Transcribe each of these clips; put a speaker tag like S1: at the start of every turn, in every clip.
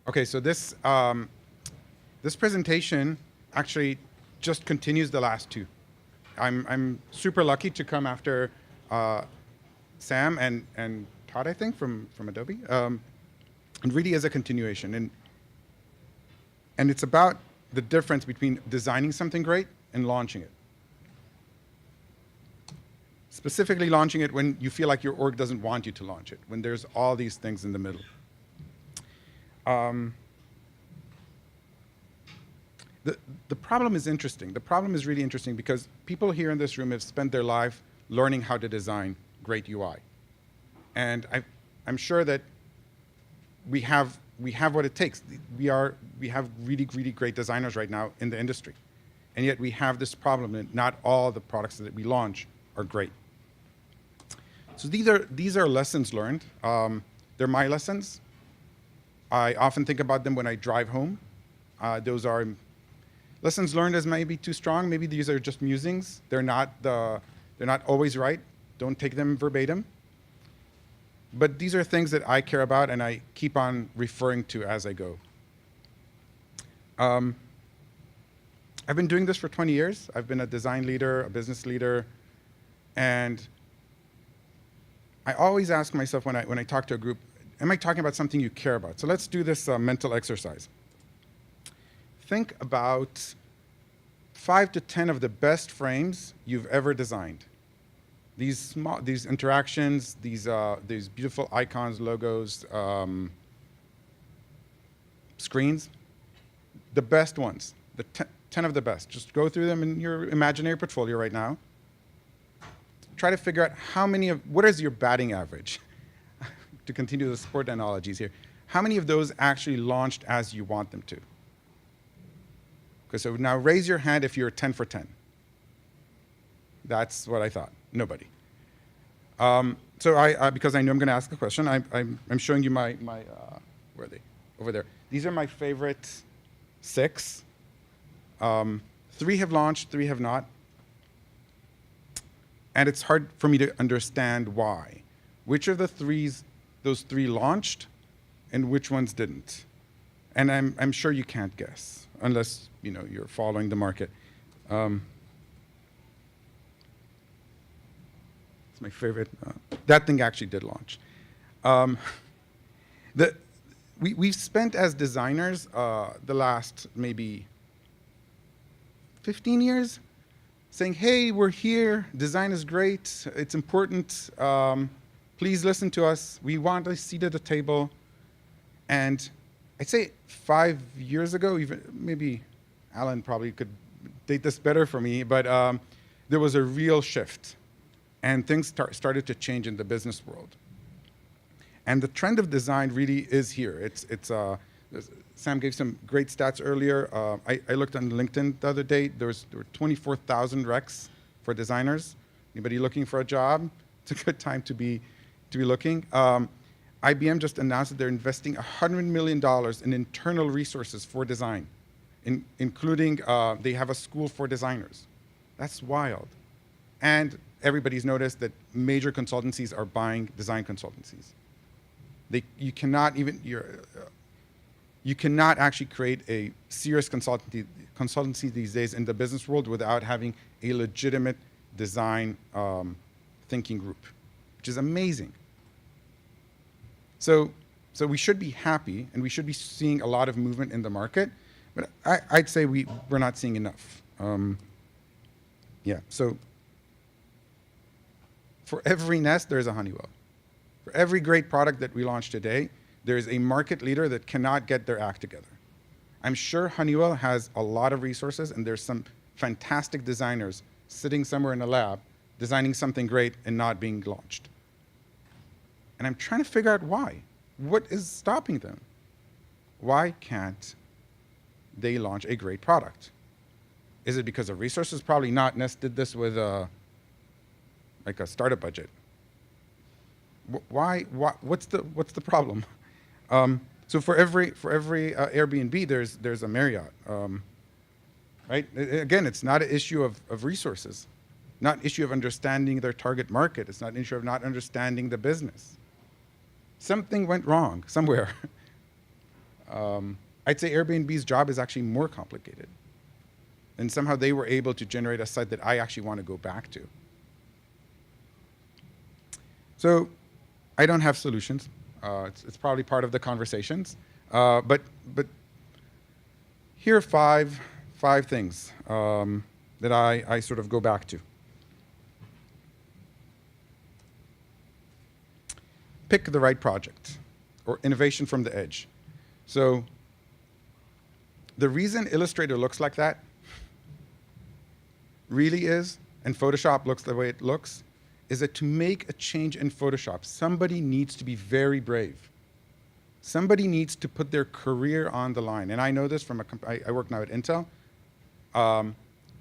S1: Okay, so this presentation actually just continues the last two. I'm super lucky to come after Sam and Todd, I think, from Adobe, and really is a continuation. And it's about the difference between designing something great and launching it. Specifically launching it when you feel like your org doesn't want you to launch it, when there's all these things in the middle. The problem is interesting. The problem is really interesting because people here in this room have spent their life learning how to design great UI. And I'm sure that we have what it takes. We have really, really great designers right now in the industry. And yet we have this problem that not all the products that we launch are great. So these are lessons learned. They're my lessons. I often think about them when I drive home. Those are lessons learned as maybe too strong. Maybe these are just musings. They're not always right. Don't take them verbatim. But these are things that I care about and I keep on referring to as I go. I've been doing this for 20 years. I've been a design leader, a business leader, and I always ask myself when I talk to a group, am I talking about something you care about? So let's do this mental exercise. Think about 5 to 10 of the best frames you've ever designed. These interactions, these beautiful icons, logos, screens, the best ones, the 10 of the best. Just go through them in your imaginary portfolio right now. Try to figure out what is your batting average? To continue the sport analogies here. How many of those actually launched as you want them to? Okay, so now raise your hand if you're 10 for 10. That's what I thought. Nobody. So because I know I'm going to ask a question, I'm showing you my where are they? Over there. These are my favorite 6. 3 have launched, 3 have not. And it's hard for me to understand why. Which of those 3 launched, and which ones didn't? And I'm sure you can't guess unless you're following the market. It's my favorite. That thing actually did launch. We've spent as designers the last maybe 15 years saying, hey, we're here, design is great, it's important, please listen to us, we want a seat at the table. And I'd say 5 years ago, even maybe Alan probably could date this better for me, but there was a real shift. And things started to change in the business world. And the trend of design really is here. Sam gave some great stats earlier. I looked on LinkedIn the other day. There were 24,000 recs for designers. Anybody looking for a job? It's a good time to be looking. IBM just announced that they're investing $100 million in internal resources for design, including they have a school for designers. That's wild. And everybody's noticed that major consultancies are buying design consultancies. You cannot actually create a serious consultancy these days in the business world without having a legitimate design thinking group, which is amazing. So we should be happy, and we should be seeing a lot of movement in the market, but I'd say we're not seeing enough. Yeah, so for every nest, there's a Honeywell. For every great product that we launch today, there's a market leader that cannot get their act together. I'm sure Honeywell has a lot of resources, and there's some fantastic designers sitting somewhere in a lab designing something great and not being launched. And I'm trying to figure out why. What is stopping them? Why can't they launch a great product? Is it because of resources? Probably not. Nest did this with like a startup budget. Why? What's the problem? So for every Airbnb, there's a Marriott, right? Again, it's not an issue of resources, not an issue of understanding their target market. It's not an issue of not understanding the business. Something went wrong somewhere. I'd say Airbnb's job is actually more complicated. And somehow they were able to generate a site that I actually want to go back to. So I don't have solutions. It's probably part of the conversations. But here are five things that I sort of go back to. Pick the right project, or innovation from the edge. So the reason Illustrator looks like that really is, and Photoshop looks the way it looks, is that to make a change in Photoshop, somebody needs to be very brave. Somebody needs to put their career on the line. And I know this from I work now at Intel.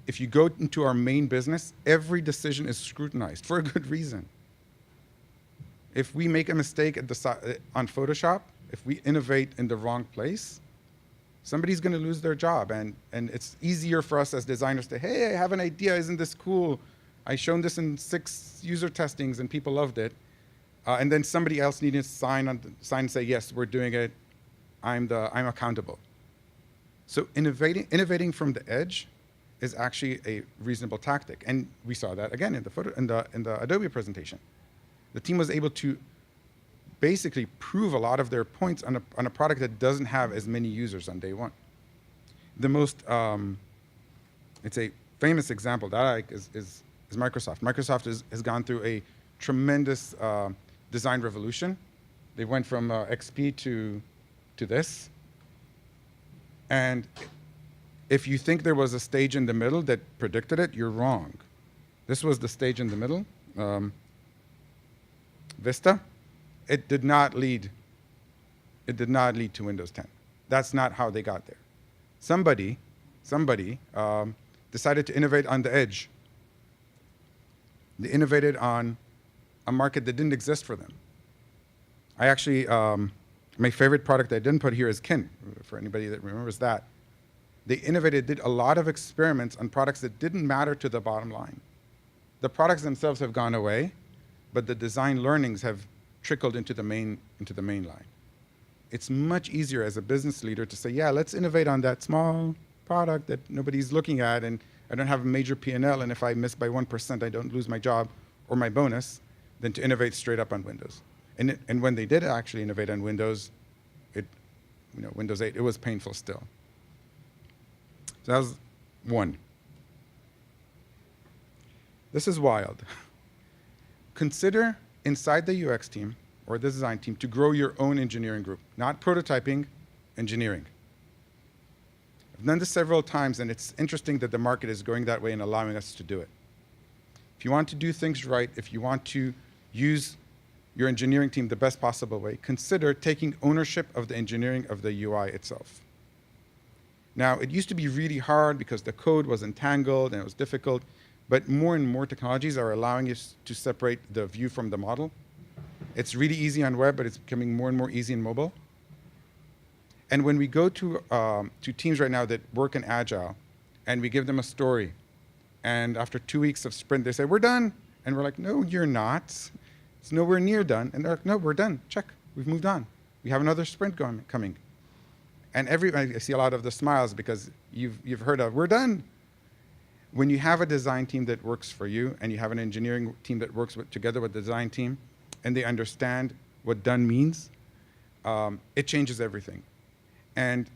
S1: If you go into our main business, every decision is scrutinized for a good reason. If we make a mistake on Photoshop, if we innovate in the wrong place, somebody's going to lose their job. And it's easier for us as designers to, hey, I have an idea, isn't this cool? I shown this in 6 user testings and people loved it. And then somebody else needed to sign and say, yes, we're doing it. I'm accountable. So innovating from the edge is actually a reasonable tactic. And we saw that again in the Adobe presentation. The team was able to basically prove a lot of their points on a product that doesn't have as many users on day one. The most, it's a famous example that I like is Microsoft. Microsoft has gone through a tremendous design revolution. They went from XP to this. And if you think there was a stage in the middle that predicted it, you're wrong. This was the stage in the middle. Vista, it did not lead to Windows 10. That's not how they got there. Somebody decided to innovate on the edge. They innovated on a market that didn't exist for them. I actually, my favorite product I didn't put here is Kin, for anybody that remembers that. They did a lot of experiments on products that didn't matter to the bottom line. The products themselves have gone away, but the design learnings have trickled into the main line. It's much easier as a business leader to say, yeah, let's innovate on that small product that nobody's looking at, and I don't have a major P&L, and if I miss by 1%, I don't lose my job or my bonus, than to innovate straight up on Windows. And when they did actually innovate on Windows, Windows 8, it was painful still. So that was one. This is wild. Consider inside the UX team or the design team to grow your own engineering group, not prototyping, engineering. I've done this several times, and it's interesting that the market is going that way and allowing us to do it. If you want to do things right, if you want to use your engineering team the best possible way, consider taking ownership of the engineering of the UI itself. Now, it used to be really hard because the code was entangled and it was difficult, but more and more technologies are allowing us to separate the view from the model. It's really easy on web, but it's becoming more and more easy in mobile. And when we go to teams right now that work in Agile, and we give them a story, and after 2 weeks of sprint, they say, we're done. And we're like, no, you're not. It's nowhere near done. And they're like, no, we're done. Check. We've moved on. We have another sprint coming. And I see a lot of the smiles because you've heard of, we're done. When you have a design team that works for you, and you have an engineering team that works together with the design team, and they understand what done means, it changes everything. And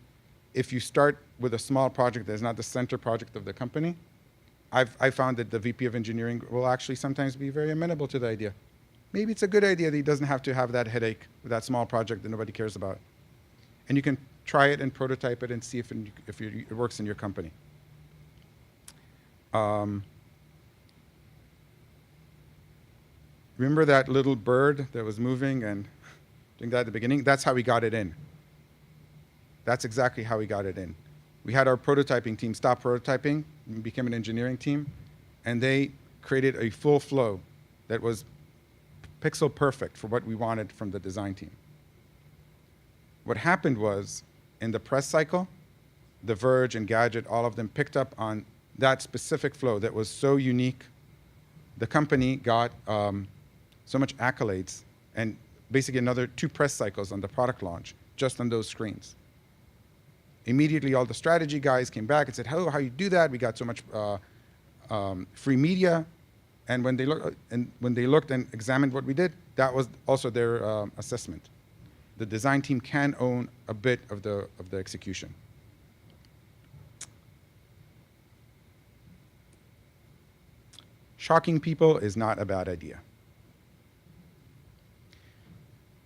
S1: if you start with a small project that's not the center project of the company, I found that the VP of engineering will actually sometimes be very amenable to the idea. Maybe it's a good idea that he doesn't have to have that headache with that small project that nobody cares about. And you can try it and prototype it and see if it works in your company. Remember that little bird that was moving and doing that at the beginning? That's how we got it in. That's exactly how we got it in. We had our prototyping team stop prototyping, we became an engineering team, and they created a full flow that was pixel perfect for what we wanted from the design team. What happened was, in the press cycle, The Verge and Gadget, all of them picked up on that specific flow that was so unique. The company got so much accolades, and basically another 2 press cycles on the product launch, just on those screens. Immediately, all the strategy guys came back and said, how you do that? We got so much free media. And when they looked and examined what we did, that was also their assessment. The design team can own a bit of the execution. Shocking people is not a bad idea.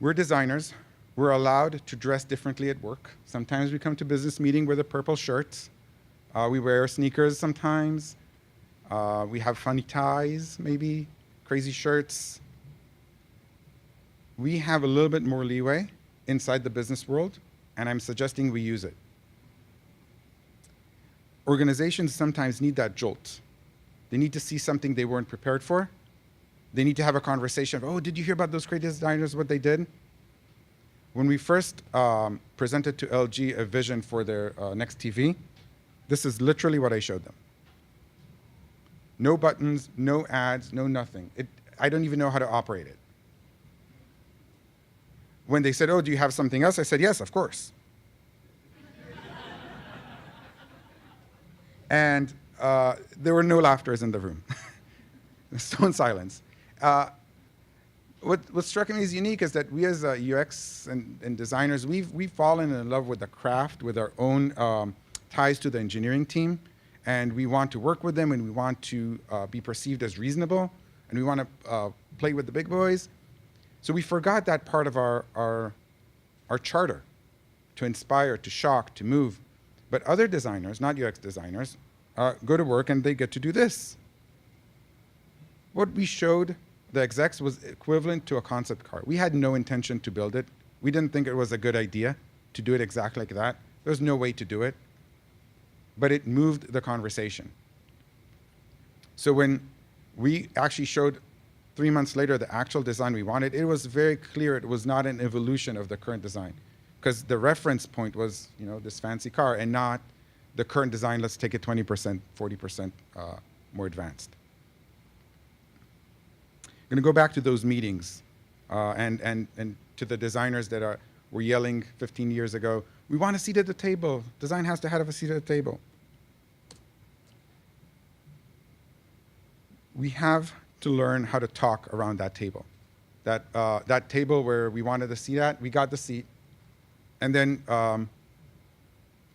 S1: We're designers. We're allowed to dress differently at work. Sometimes we come to business meeting with a purple shirt. We wear sneakers sometimes. We have funny ties, maybe, crazy shirts. We have a little bit more leeway inside the business world, and I'm suggesting we use it. Organizations sometimes need that jolt. They need to see something they weren't prepared for. They need to have a conversation of, oh, did you hear about those great designers, what they did? When we first presented to LG a vision for their next TV, this is literally what I showed them. No buttons, no ads, no nothing. I don't even know how to operate it. When they said, oh, do you have something else? I said, yes, of course. And there were no laughters in the room. Stone silence. What struck me as unique is that we as UX and designers, we've fallen in love with the craft, with our own ties to the engineering team, and we want to work with them, and we want to be perceived as reasonable, and we want to play with the big boys. So we forgot that part of our charter, to inspire, to shock, to move. But other designers, not UX designers, go to work and they get to do this. What we showed the execs was equivalent to a concept car. We had no intention to build it. We didn't think it was a good idea to do it exactly like that. There was no way to do it. But it moved the conversation. So when we actually showed 3 months later the actual design we wanted, it was very clear it was not an evolution of the current design, because the reference point was, this fancy car, and not the current design. Let's take it 20%, 40% more advanced. I'm going to go back to those meetings and to the designers that were yelling 15 years ago, we want a seat at the table. Design has to have a seat at the table. We have to learn how to talk around that table. That table where we wanted the seat at, we got the seat. And then,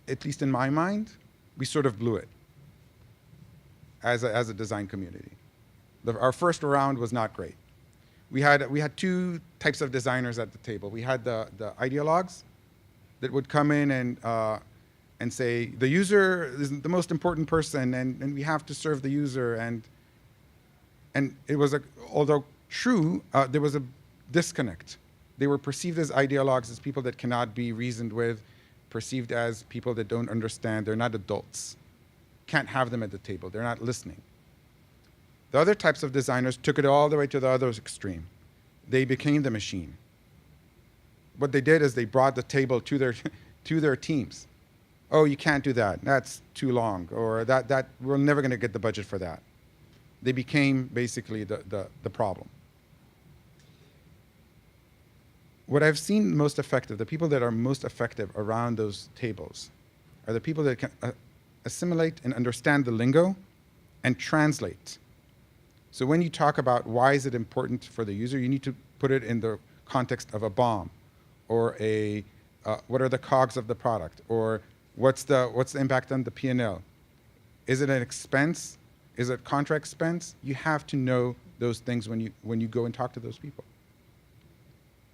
S1: at least in my mind, we sort of blew it as a design community. Our first round was not great. We had two types of designers at the table. We had the ideologues that would come in and say, the user is the most important person, and we have to serve the user. And it was, although true, there was a disconnect. They were perceived as ideologues, as people that cannot be reasoned with, perceived as people that don't understand. They're not adults. Can't have them at the table. They're not listening. The other types of designers took it all the way to the other extreme. They became the machine. What they did is they brought the table to their teams. Oh, you can't do that. That's too long. Or that we're never going to get the budget for that. They became basically the problem. What I've seen most effective, the people that are most effective around those tables, are the people that can assimilate and understand the lingo and translate. So when you talk about why is it important for the user, you need to put it in the context of a BOM, or what are the COGS of the product, or what's the impact on the P&L? Is it an expense? Is it contract expense? You have to know those things when you go and talk to those people.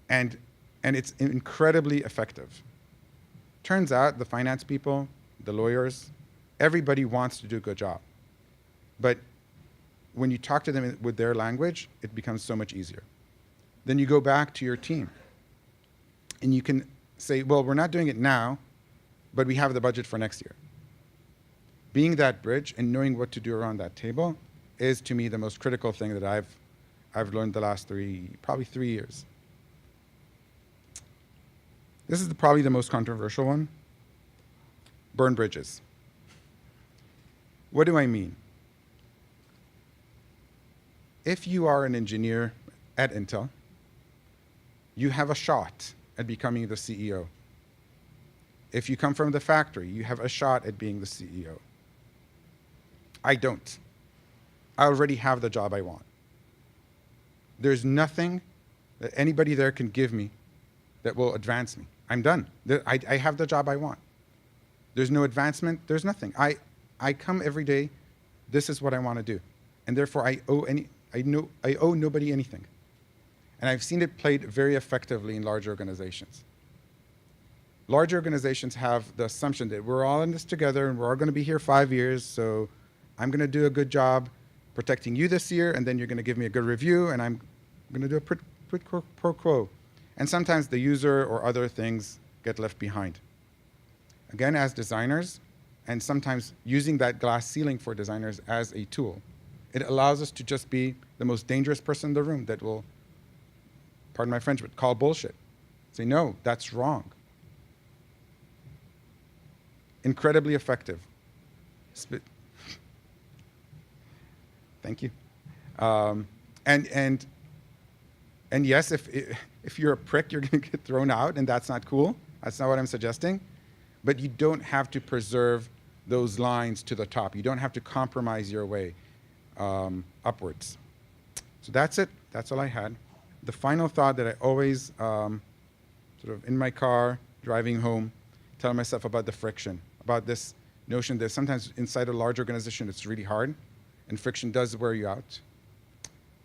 S1: And it's incredibly effective. Turns out the finance people, the lawyers, everybody wants to do a good job. But when you talk to them with their language, it becomes so much easier. Then you go back to your team, and you can say, well, we're not doing it now, but we have the budget for next year. Being that bridge and knowing what to do around that table is, to me, the most critical thing that I've learned the last probably 3 years. This is probably the most controversial one. Burn bridges. What do I mean? If you are an engineer at Intel, you have a shot at becoming the CEO. If you come from the factory, you have a shot at being the CEO. I don't. I already have the job I want. There's nothing that anybody there can give me that will advance me. I'm done. I have the job I want. There's no advancement. There's nothing. I come every day. This is what I want to do, and therefore I owe nobody anything. And I've seen it played very effectively in large organizations. Large organizations have the assumption that we're all in this together and we're all going to be here 5 years, so I'm going to do a good job protecting you this year, and then you're going to give me a good review, and I'm going to do a quid pro quo. And sometimes the user or other things get left behind. Again, as designers, and sometimes using that glass ceiling for designers as a tool, it allows us to just be the most dangerous person in the room that will, pardon my French, but call bullshit. Say, no, that's wrong. Incredibly effective. Thank you. And yes, if you're a prick, you're going to get thrown out, and that's not cool. That's not what I'm suggesting. But you don't have to preserve those lines to the top. You don't have to compromise your way upwards. So that's it. That's all I had. The final thought that I always, sort of in my car, driving home, tell myself about the friction, about this notion that sometimes inside a large organization it's really hard, and friction does wear you out.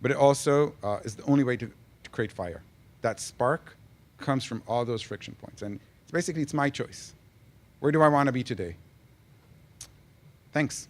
S1: But it also is the only way to create fire. That spark comes from all those friction points. And basically, it's my choice. Where do I want to be today? Thanks.